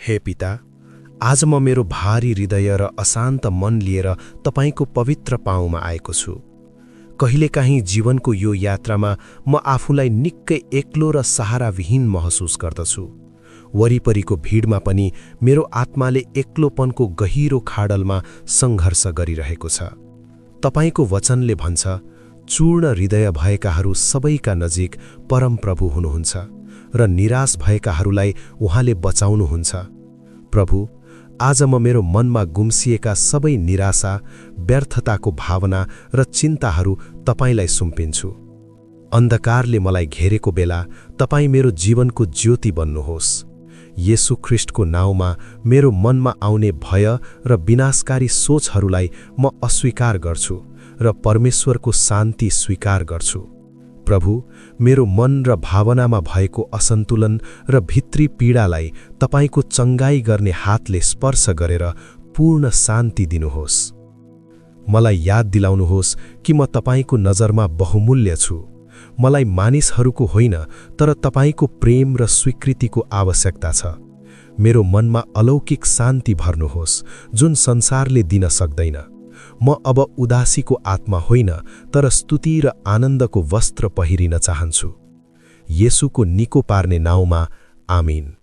हे पिता, आज म मेरो भारी हृदय र अशान्त मन लिएर तपाईको पवित्र पाउँमा आएको छु। कहिलेकाहीँ जीवनको यो यात्रामा म आफूलाई निकै एक्लो र सहाराविहीन महसुस गर्दछु। वरिपरिको भिडमा पनि मेरो आत्माले एक्लोपनको गहिरो खाडलमा सङ्घर्ष गरिरहेको छ। तपाईको वचनले भन्छ, चूर्ण हृदय भएकाहरू सबैका नजिक परमप्रभु हुनुहुन्छ र निराश भएकाहरूलाई उहाँले बचाउनुहुन्छ। प्रभु, आज म मेरो मनमा गुम्सिएका सबै निराशा, व्यर्थताको भावना र चिन्ताहरू तपाईलाई सुम्पिन्छु। अन्धकारले मलाई घेरेको बेला तपाईँ मेरो जीवनको ज्योति बन्नुहोस्। येशू ख्रीष्टको नाउँमा मेरो मनमा आउने भय र विनाशकारी सोचहरूलाई म अस्वीकार गर्छु र परमेश्वरको शान्ति स्वीकार गर्छु। प्रभु, मेरो मन र भावनामा भएको असन्तुलन र भित्री पीडालाई तपाईको चङ्गाई गर्ने हातले स्पर्श गरेर पूर्ण शान्ति दिनुहोस्। मलाई याद दिलाउनुहोस् कि म तपाईको नजरमा बहुमूल्य छु। मलाई मानिसहरूको होइन, तर तपाईको प्रेम र स्वीकृतिको आवश्यकता छ। मेरो मनमा अलौकिक शान्ति भर्नुहोस् जुन संसारले दिन सक्दैन। म अब उदासीको आत्मा होइन, तर स्तुति र आनन्दको वस्त्र पहिरिन चाहन्छु। येशूको निको पार्ने नाउँमा, आमीन।